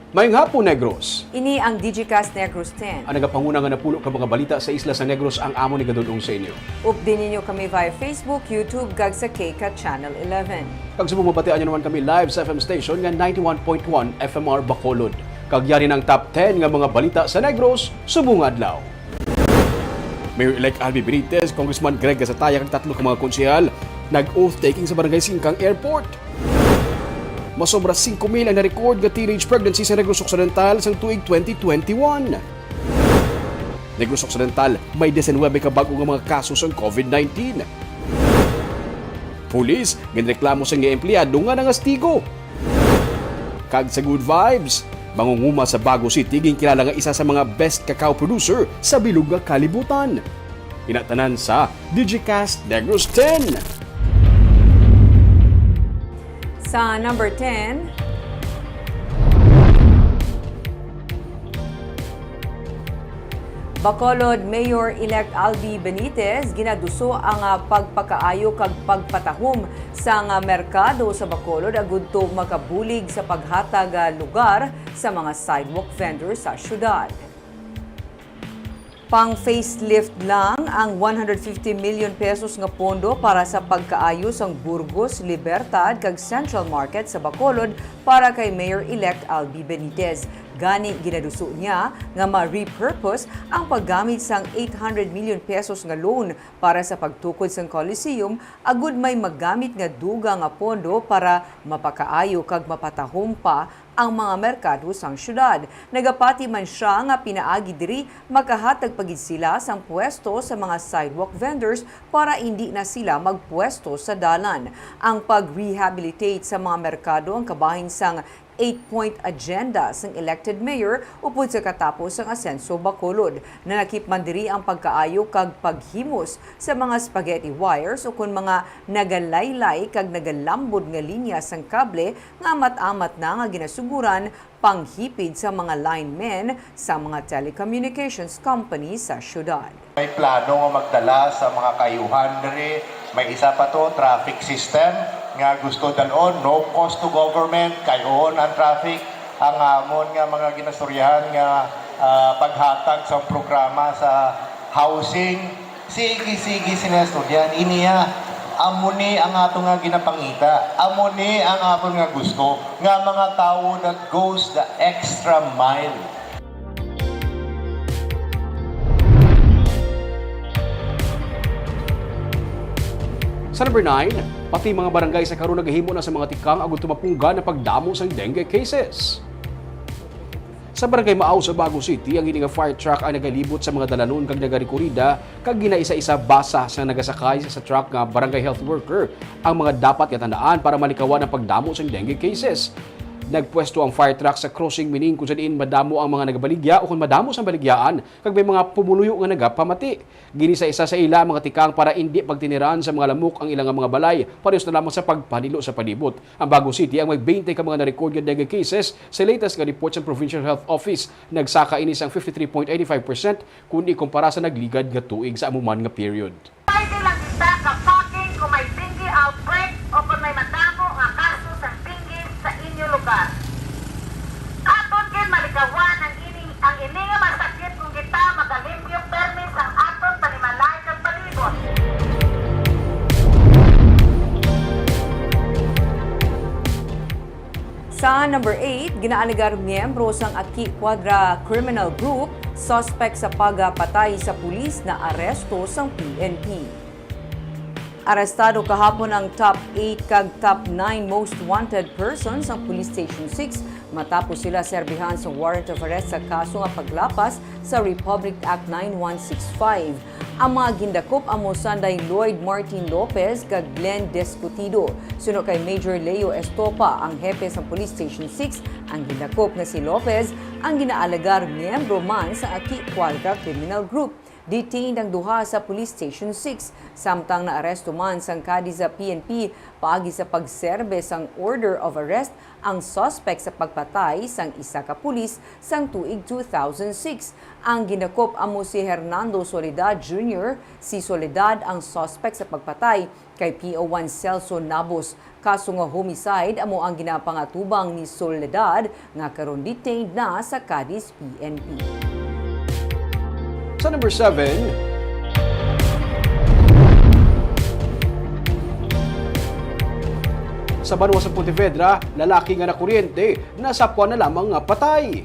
Mayong hapon, Negros. Ini ang Digicast Negros X. Ang nagapanguna nga napulo ka mga balita sa isla sa Negros ang amo ni gadulong sa inyo. Update ninyo kami via Facebook, YouTube, kag sa KCAT Channel 11. Kag sa bumabatian nyo naman kami live sa FM station nga 91.1 FMR Bacolod. Kag yari ng top 10 nga mga balita sa Negros, subong adlaw. Mayor-elect Albi Benitez, Congressman Greg Gasataya kag tatlo ka mga konsehal nag-oath taking sa Barangay Singkang Airport. Masobra 5,000 ang na-record nga teenage pregnancy sa Negros Occidental sa tuig 2021. Negros Occidental may 19 ka bago nga mga kaso sa COVID-19. Pulis ginreklamo sa nga empleyado nga nangastigo. Kag sa good vibes, mangunguma sa Bago City kilala nga isa sa mga best cacao producer sa bilog nga kalibutan. Inatanan sa Digicast Negros X. Sa number 10, Bacolod Mayor-elect Albi Benitez ginaduso ang pagpakaayo kag pagpatahom sa merkado sa Bacolod agud to makabulig sa paghatag lugar sa mga sidewalk vendors sa syudad. Pang facelift lang ang 150 million pesos nga pondo para sa pagkaayos ang Burgos, Libertad kag Central Market sa Bacolod para kay Mayor-elect Albi Benitez. Gani ginaduso niya nga ma-repurpose ang paggamit sang 800 million pesos nga loan para sa pagtukod sang Coliseum agud may maggamit nga duga nga pondo para mapakaayo kag mapatahom pa ang mga merkado sang syudad. Nagapati man siya nga pinaagi diri makahatag pagid sila sang pwesto sa mga sidewalk vendors para hindi na sila magpwesto sa dalan. Ang pag-rehabilitate sa mga merkado ang kabahin sang 8-point agenda sang elected mayor upod sa katapos ang asenso Bacolod. Nanakip man diri ang pagkaayo kag paghimos sa mga spaghetti wires o kun mga nagalaylay kag nagalambod nga linya sang kable nga amat-amat na nga ginasuguran panghipid sa mga linemen sa mga telecommunications company sa syudad. May plano nga magdala sa mga kayuhan diri. May isa pa to, traffic system nga gusto dalon, no cost to government, kayoon ang traffic, ang amon nga mga ginastoryahan nga paghatag sa programa sa housing, sige sinastoryahan, iniya, amuni ang ato nga ginapangita, amuni ang ato nga gusto, nga mga tao that goes the extra mile. Sa number 9, pati mga barangay sa karon nagahimo na sa mga tikang agud tumapungga na pagdamo sa dengue cases. Sa barangay Maaw sa Bago City, ang ini nga fire truck ang nagalibot sa mga dalanon kag nagarikurida kag ginaisa-isa basa sa nagasakay sa truck nga barangay health worker ang mga dapat katandaan para malikawan ang pagdamo sa dengue cases. Nagpwesto ang fire truck sa crossing mining kung saan madamo ang mga nagabaligya o kung madamo sa baligyaan kag may mga pumuluyo nga nagapamati. Ginisa-isa sa ila mga tikang para hindi pagtiniran sa mga lamok ang ilang mga balay parehas na lamang sa pagpanilo sa palibot. Ang Bago City ang may 20 ka mga na-record nga dengue cases sa latest nga report sa Provincial Health Office. Nagsaka ini sang 53.85% kung ikumpara sa nagligad nga tuig sa amuman nga period. Pwede lang kita ka-talking kung may dengue outbreak o kung may madamo nga kaso sa dengue sa inyo lugar. Aton kin malikawan ang ini nga masakit kung kita magalimpyo permis ang aton panimalay kag palibot. Sa number 8, ginaaligar miyembro sang Aki Quadra Criminal Group, suspect sa pagpatay sa pulis na aresto sang PNP. Arestado kahapon ang top 8 kag top 9 most wanted persons ang Police Station 6 matapos sila serbihan sa warrant of arrest sa kaso nga paglapas sa Republic Act 9165. Ang mga gindakop amo Sanday Lloyd Martin Lopez kag Glenn Descutido. Sunod kay Major Leo Estopa, ang hepe sa Police Station 6, ang gindakop nga si Lopez ang ginaalagar miyembro man sa Aki Quadra Criminal Group. Detained ang duha sa Police Station 6, samtang naaresto man sang kadi sa PNP paagi sa pagserbe sang order of arrest ang suspect sa pagpatay sang isa ka pulis sang tuig 2006. Ang ginakop amo si Hernando Soledad Jr. Si Soledad ang suspect sa pagpatay Kay PO1 Celso Nabos, kaso nga homicide amo ang ginapangatubang ni Soledad nga karon detained na sa Cadiz PNP. Sa number 7, sa Banwa sa Pontevedra, lalaki nga nakuryente, nasapwan na lamang nga patay.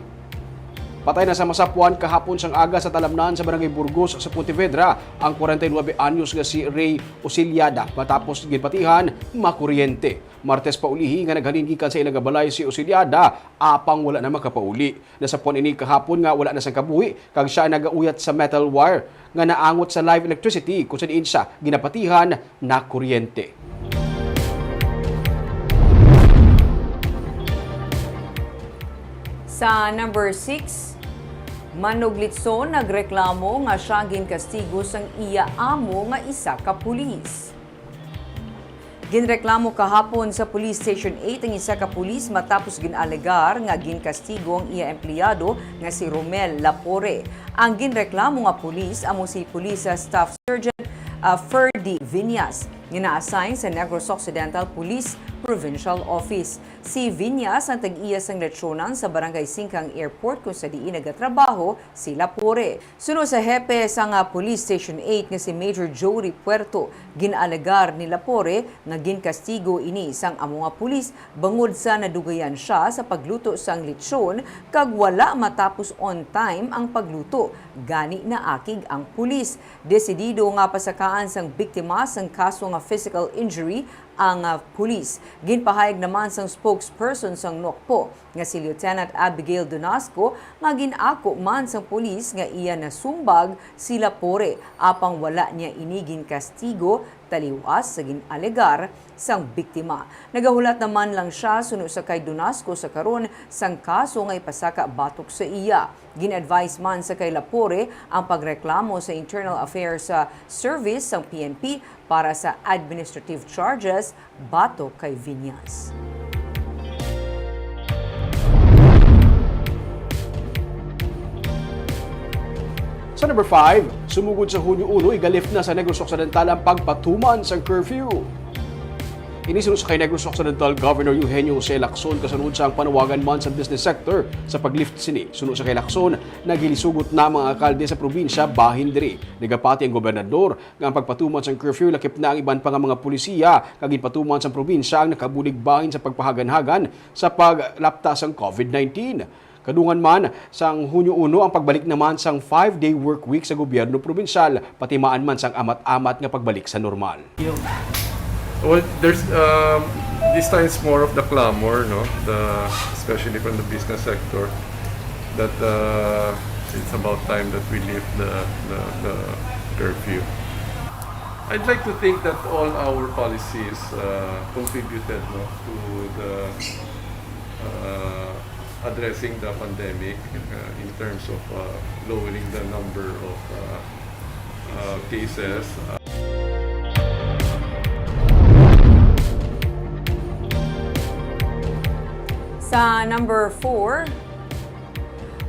Patay na sa masapuan kahapon sang aga sa talamnan sa Barangay Burgos sa Pontevedra ang 49 anyos nga si Ray Osiliada matapos ginpatihan makuryente. Martes pa ulihi nga naghalin gikan sa ilang balay si Osiliada apang wala na makapauli. Nasapuan ini kahapon nga wala na sang kabuhi kag siya nagauyat sa metal wire nga naangot sa live electricity kung sa diin siya ginapatihan na kuryente. Sa number 6, Manuglitson nagreklamo nga siya ginkastigo sang iya amo nga isa ka pulis. Ginreklamo kahapon sa Police Station 8 ang isa ka pulis matapos ginalegar nga ginkastigo ang iya empleyado nga si Romel Lapore. Ang ginreklamo nga pulis amo si Police Staff Sergeant Ferdy Viñas nga na-assign sa Negros Occidental Police Provincial Office. Si Viñas ang tag-iya sang letsyonan sa Barangay Singkang Airport kung sa diin nagatrabaho si Lapore. Sunod sa hepe sa Police Station 8 nga si Major Jory Puerto, ginalegar ni Lapore nga ginkastigo ini sang amo nga pulis bangod sa nadugayan siya sa pagluto sang letsyon kag wala matapos on time ang pagluto. Gani na akig ang pulis. Desidido nga pasakaan sang biktima sang kaso nga physical injury ang pulis. Ginpahayag naman sang spokesperson sang NOCPO nga si Lieutenant Abigail Donasco nga ginako man sang pulis nga iya nasumbag si Lapore apang wala niya inigin kastigo taliwas sa ginalegar sang biktima. Nagahulat naman lang siya sunod sa kay Donasco sa karon sang kaso nga ipasaka batok sa iya. Gin-advise man sa kay Lapore ang pagreklamo sa Internal Affairs Service sang PNP para sa administrative charges batok kay Viñas. Sa number 5, sumugod sa Hunyo 1, igalif na sa Negros Occidental ang pagpatuman sa curfew. Inisunod sa kay Negros Occidental Governor Eugenio Jose Lacson kasunod sa ang panawagan man sa business sector sa paglift sini. Sunod sa kay Lacson, nagilisugot na mga alkalde sa probinsya bahin diri. Nagapati ang gobernador nga ang pagpatuman sa curfew lakip na ang iban pa nga mga pulisiya kag ginpatuman sa probinsya ang nakabulig bahin sa pagpahagan-hagan sa paglapta sa COVID-19. Kadungan man sang Hunyo 1 ang pagbalik naman sang 5-day work week sa gobyerno probinsyal, pati maan man sang amat-amat nga pagbalik sa normal. Well, there's this time it's more of the clamor, no? Especially from the business sector, that it's about time that we lift the curfew. I'd like to think that all our policies contributed, no, to the addressing the pandemic in terms of lowering the number of cases. Sa number 4,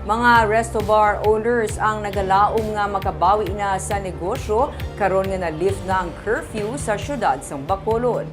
mga resto bar owners ang nagalaom nga makabawi na sa negosyo karon nga na-lift na ang curfew sa syudad sang Bacolod.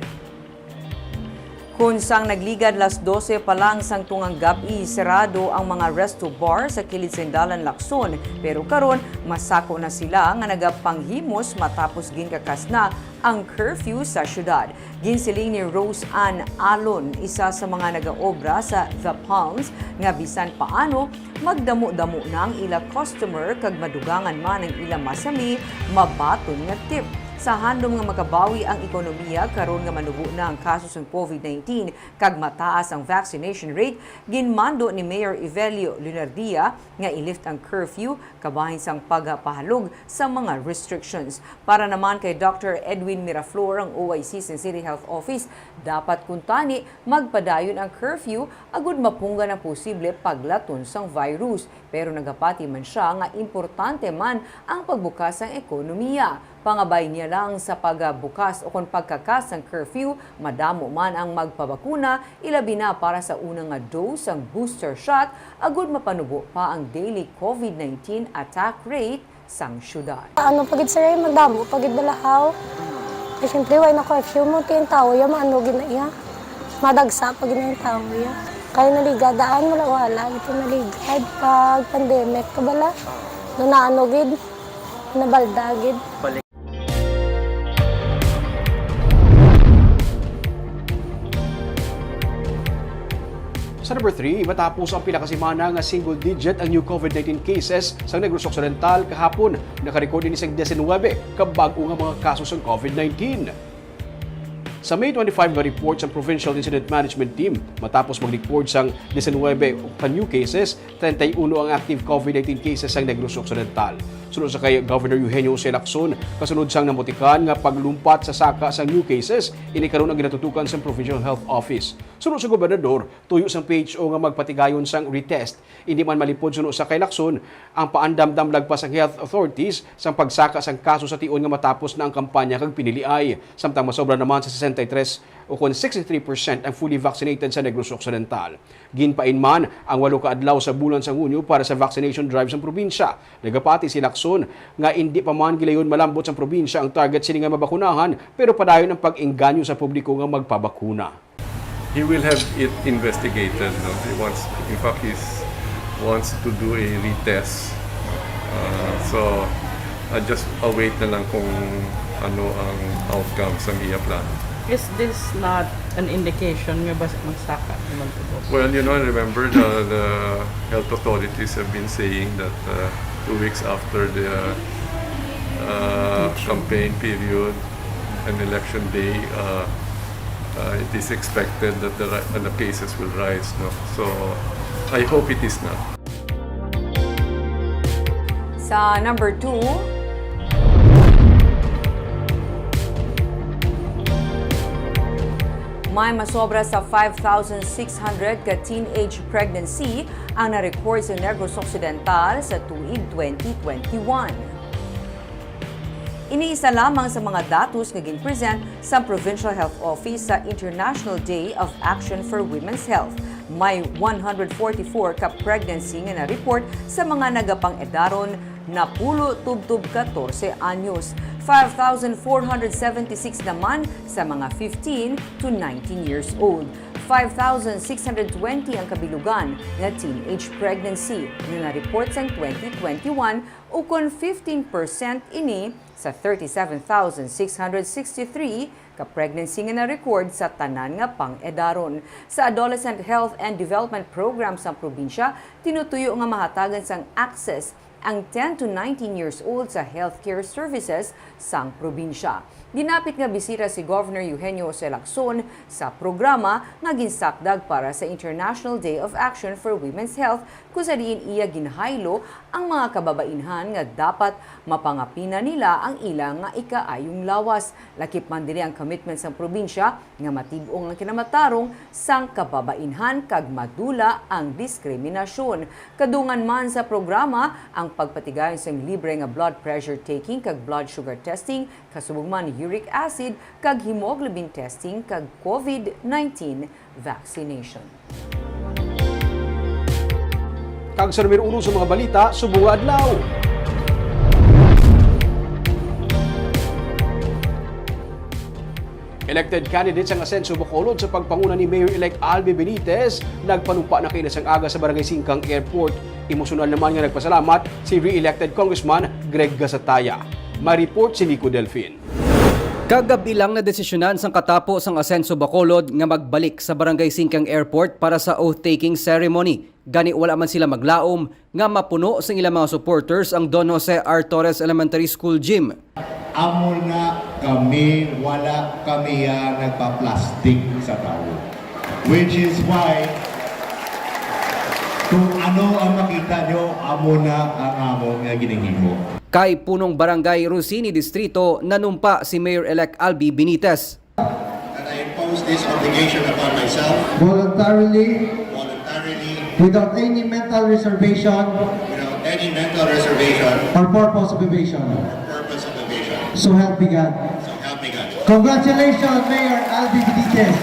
Kung sang nagligad las 12 pa lang sang tungang gabi, serado ang mga resto bar sa kilid Sendalan Lacson. Pero karon masako na sila nga nagapanghimos matapos ginkakas na ang curfew sa syudad. Ginsiling ni Rose Ann Alon, isa sa mga nagaobra sa The Palms, nga bisan paano magdamo-damo na ang ila customer kag madugangan man ang ila masami, mabaton nga tip. Sa handom nga makabawi ang ekonomiya karon nga manubo na ang kaso sa COVID-19 kag mataas ang vaccination rate, ginmando ni Mayor Evelio Lunardia nga i-lift ang curfew kabahin sang pagpahalog sa mga restrictions. Para naman kay Dr. Edwin Miraflor, ang OIC sa City Health Office, dapat kuntani magpadayon ang curfew agud mapunggan ang posible paglaton sang virus. Pero nagapati man siya nga importante man ang pagbukas ng ekonomiya. Pangabay niya lang sa pagbukas o kung pagkakas ng curfew, madamo man ang magpabakuna, ilabi na para sa unang nga dose ang booster shot, agud mapanubo pa ang daily COVID-19 attack rate sang syudad. Pagid sa rin magdamo, pagid balahaw. Ay, siyempre, why na curfew mo? Ito yung tao ya, maano gina iya. Madagsa pag gina yung tao ya. Kaya naligadaan, wala. Ito naligad pag pandemic, kabala. Doon naanogid, nabaldagid. Sa number 3, matapos ang pinakasimana nga single digit ang new COVID-19 cases sa Negros Occidental kahapon, nakarecord din isang 19 kabago nga mga kaso sa COVID-19. Sa May 25 nga report sa Provincial Incident Management Team, matapos mag-report sang 19 ka new cases, 31 ang active COVID-19 cases sa Negros Occidental. Sunod sa kay Governor Eugenio Lacson, kasunod sang namutikan nga paglumpat sa saka sa new cases, inikaroon ang ginatutukan sa Provincial Health Office. Sunod sa gobernador, tuyo sang PHO nga magpatigayon sang retest. Hindi man malipod sunod sa kay Lacson, ang paandamdam lagpas ang health authorities sang pagsaka sang kaso sa tion nga matapos na ang kampanya kag piniliay. Samtang masobra naman sa 63 o kung 63% ang fully vaccinated sa Negros Occidental. Ginpain man ang 8 ka adlaw sa bulan sa Hunyo para sa vaccination drive sa probinsya. Nagapati si Lacson nga hindi pa man gilayon malambot sa probinsya ang target sini nga mabakunahan pero padayon ang pag-engganyo sa publiko nga magpabakuna. He will have it investigated. No? He wants, in fact, he wants to do a retest. So, I just await na lang kung ano ang outcomes ng iya plan. Is this not an indication nga ba magsaka naman ito? Well, you know, remember the health authorities have been saying that 2 weeks after the campaign period and election day, it is expected that the cases will rise. No? So, I hope it is not. Sa number 2, may masobra sa 5,600 ka teenage pregnancy ang na-record sa Negros Occidental sa tuig 2021. Iniisa lamang sa mga datos nga ginpresent sa Provincial Health Office sa International Day of Action for Women's Health. May 144 ka pregnancy nga na-report sa mga nagapang-edaron na pulo tubtub 14 anyos. 5,476 naman sa mga 15 to 19 years old. 5,620 ang kabilugan na teenage pregnancy na na-report sa 2021 o kung 15% ini sa 37,663 ka-pregnancy nga na-record sa tanan nga pang-edaron. Sa Adolescent Health and Development Program sa probinsya, tinutuyo nga mahatagan sang access ang 10 to 19 years old sa healthcare services sang probinsya. Dinapit nga bisita si Governor Eugenio Lacson sa programa nga ginsakdag para sa International Day of Action for Women's Health kung sa diin iya ginhaylo ang mga kababainhan nga dapat mapangapina nila ang ilang nga ikaayong lawas. Lakip man diri ang commitment sang probinsya nga matib-ong ang kinamatarong sang kababainhan kag madula ang diskriminasyon. Kadungan man sa programa ang pagpatigayon sang libre nga blood pressure taking kag blood sugar testing, kasubog man uric acid kag hemoglobin testing kag COVID-19 vaccination. Kag sa numero 1 sa mga balita, subong adlaw. Elected candidates ang asenso Bacolod sa pagpanguna ni Mayor-elect Albi Benitez, nagpanumpa na kinasang aga sa Barangay Singkang Airport. Emosyonal naman nga nagpasalamat si re-elected Congressman Greg Gasataya. May report si Nico Delfin. Kagabilang na desisyonan sang katapos ang Asenso Bacolod nga magbalik sa Barangay Singkang Airport para sa oath-taking ceremony. Gani wala man sila maglaom nga mapuno sa ilang mga supporters ang Don Jose R. Torres Elementary School Gym. Amol nga kami, wala kami nagpa-plastic sa tao. Which is why, kung ano ang makita nyo, amo na ang among ginihimo. Kay punong Barangay Rusini Distrito, nanumpa si Mayor-elect Albi Benitez. And I impose this obligation upon myself voluntarily, without any mental reservation or purpose of evasion. So help me God. Congratulations, Mayor Albi Benitez.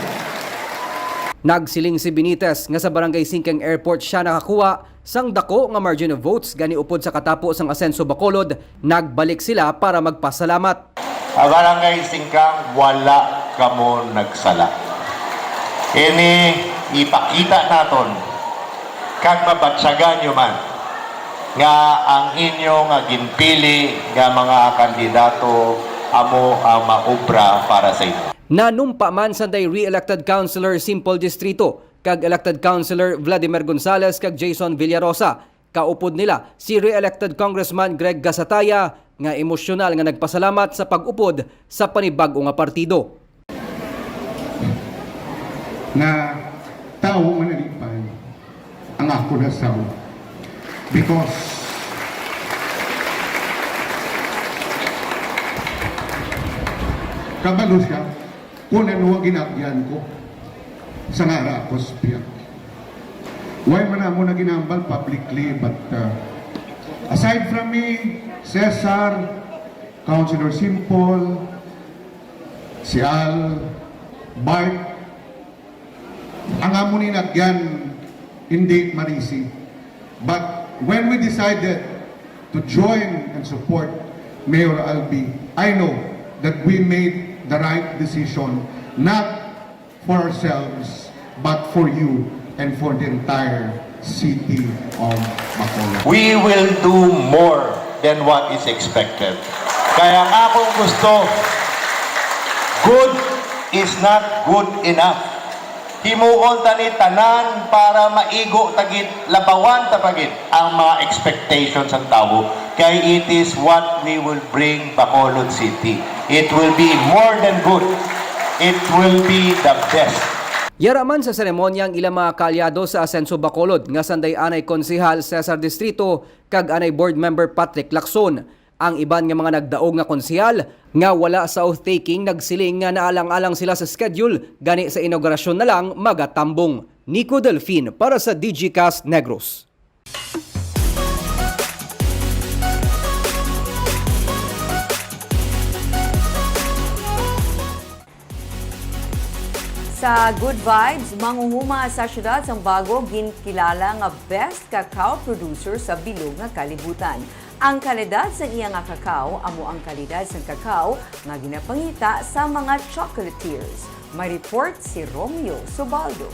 Nagsiling si Benitez nga sa Barangay Singkang Airport siya nakakuha sang dako nga margin of votes gani upod sa katapos ang Asenso Bacolod, nagbalik sila para magpasalamat. Barangay Singkang, wala kamo nagsala. Ini ipakita naton kag mabatsagan nyo man nga ang inyong ginpili nga mga kandidato amo ang maubra para sa inyo. Nanumpa man sanday re-elected councilor Simple Distrito kag elected councilor Vladimir Gonzales kag Jason Villarosa. Kaupod nila si re-elected Congressman Greg Gasataya nga emosyonal nga nagpasalamat sa pag-upod sa panibag-o nga partido. Na tao manalipay ang ako na saw. Because kabalo siya, kung ano ang ginagyan ko sa ngara ko spiyak. Why man mo na ginambal publicly, but aside from me, Cesar, Councilor Simple, si Al, Bart, ang amo ni nagyan hindi marisi. But when we decided to join and support Mayor Albi, I know that we made the right decision, not for ourselves, but for you and for the entire city of Bacolod. We will do more than what is expected. Kaya nga kung gusto, good is not good enough. Himuon tani tanan para maigo tagit labawan tapagit ang mga expectations ng tao. Kaya it is what we will bring Bacolod City. It will be more than good. It will be the best. Yaraman sa seremonya ang ilang mga kaalyado sa Asenso Bacolod nga sanday anay konsehal Cesar Distrito kag anay board member Patrick Lacson. Ang iban nga mga nagdaog nga konsehal nga wala sa oath-taking nagsiling nga naalang-alang sila sa schedule gani sa inaugurasyon na lang magatambong. Nico Delfin para sa Digicast Negros. Sa Good Vibes, manguhuma sa syudad sang bago ginkilala nga best cacao producer sa bilog nga kalibutan. Ang kalidad sa iya nga cacao amo ang kalidad sang cacao nga ginapangita sa mga chocolatiers. May report si Romeo Subaldo.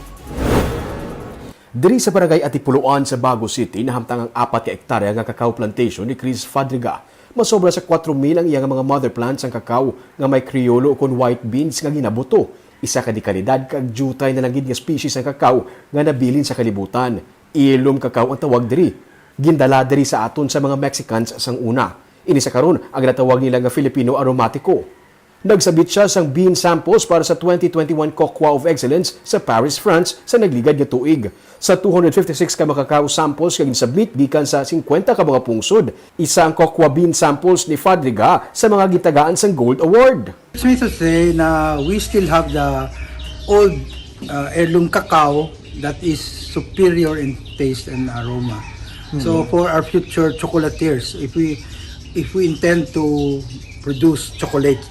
Diri sa barangay Atipuluan sa Bago City, nahamtang ang 4 ka hektarya nga cacao plantation ni Chris Fadriga. Masobra sa 4,000 ang iyang mga mother plants ang cacao nga may criollo kon white beans nga ginabuto. Isa ka di kalidad kag jutay na langid nga species ng cacao nga nabilin sa kalibutan. Heirloom cacao ang tawag diri. Gindala diri sa aton sa mga Mexicans sang una. Ini sa karon ang natawag nila nga Filipino aromatico. Nagsabit siya sang bean samples para sa 2021 Cocoa of Excellence sa Paris, France sa nagligad nga tuig. Sa 256 ka mga cacao samples nga ginsubmit gikan sa 50 ka mga pungsod. Isa ang cocoa bean samples ni Fadriga sa mga gitagaan sang Gold Award. It's meant to say na we still have the old heirloom cacao that is superior in taste and aroma. So for our future chocolatiers, if we intend to produce chocolates,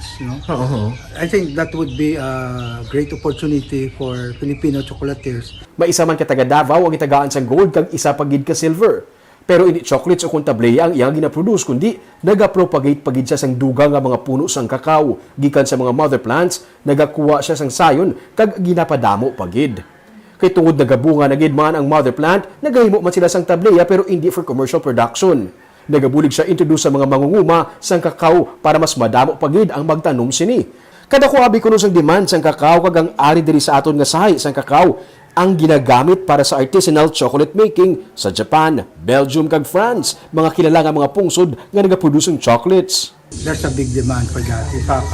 I think that would be a great opportunity for Filipino chocolatiers. Maisa man ka taga Davao ang itagaan sang gold kag isa pagid ka silver. Pero hindi chocolates o kuntableya ang iyang ginaproduce kundi nagapropagate pagid siya sang dugang nga mga puno sang cacao gikan sa mga mother plants, nagakuha siya sang sayon kag ginapadamo pagid. Kay tungod nagabunga na gid man ang mother plant, nagahimo man sila sang tableya pero hindi for commercial production. Nagabulig siya introduce sa mga mangunguma sang cacao para mas madamo pagid ang magtanom sini. Kada kuhabi kuno sang demand sang cacao kag ang ari diri sa aton nga sahay sang cacao ang ginagamit para sa artisanal chocolate making sa Japan, Belgium kag France, mga kilala nga mga pungsod nga nagaproduce ng chocolates. There's a big demand for that. In fact,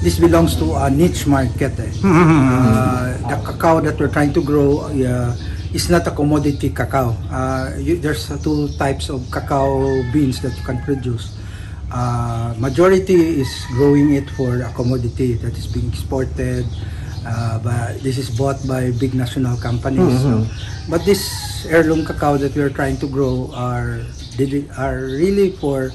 this belongs to a niche market. The cacao that we're trying to grow is not a commodity cacao. There's 2 types of cacao beans that you can produce. Majority is growing it for a commodity that is being exported. But this is bought by big national companies. But this heirloom cacao that we are trying to grow are really for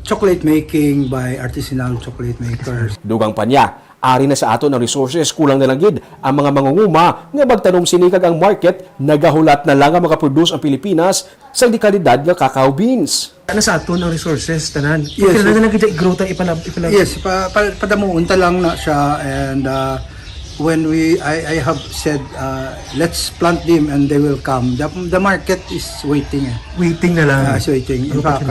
chocolate making by artisanal chocolate makers. Dugang pa niya, Ari na sa ato ng resources, kulang na lang gid ang mga mangunguma nga magtanom sinikag ang market, nagahulat na lang ang makaproduce ang Pilipinas sa di kalidad nga cacao beans. Ano sa ato ng resources tanan? Yes, Kailangan lang kita i-grow ta ipalab. Yes, padamuunta lang na siya, and when I have said let's plant them and they will come. The market is waiting. Waiting na lang. Is waiting. In fact,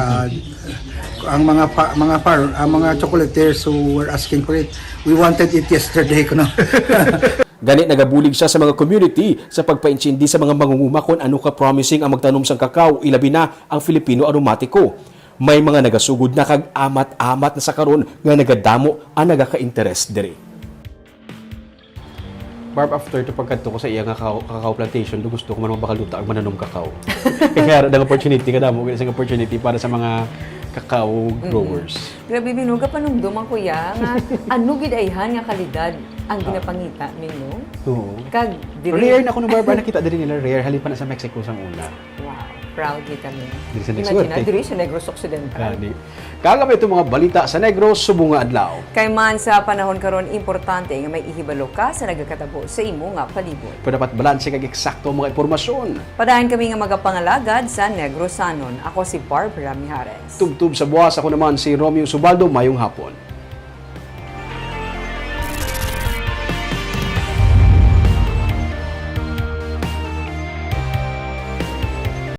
ang mga chocolatiers who were asking for it, we wanted it yesterday, kuno. Ganit nagabulig siya sa mga community sa pagpaintsindi sa mga mangunguma kung ano ka promising ang magtanom sang kakao, ilabi na ang Filipino aromatiko. May mga nagasugod na kag amat-amat na sa karon nga nagadamo ang nagaka-interest diri. Barb, after to pagkadto ko sa iya nga cacao plantation, gusto ko man mabakaluta ang mananom kakao. Kaya ang opportunity ka damo, isang opportunity para sa mga cacao growers. Grabe, binuga panumdum ang kuya nga ano gid ayhan nga kalidad ang ginapangita ninyo. Oo. Kag Rare na ako ng Barbara, nakita din nila rare, halin pa na sa Mexico sang una. Wow, proud kita mi. Diri sa next Imagine, word, diri sa Negros Occidental. Gani. Kagabay itong mga balita sa Negros, subunga adlaw. Kay man sa panahon karon importante nga may ihibalo ka sa nagakatabo sa imo nga palibot. Pero dapat balanse kag eksakto ang mga impormasyon. Padayon kami nga magapangalagad sa Negrosanon. Ako si Barbara Mijares. Tubtub sa buwas, ako naman si Romeo Subaldo, mayong hapon.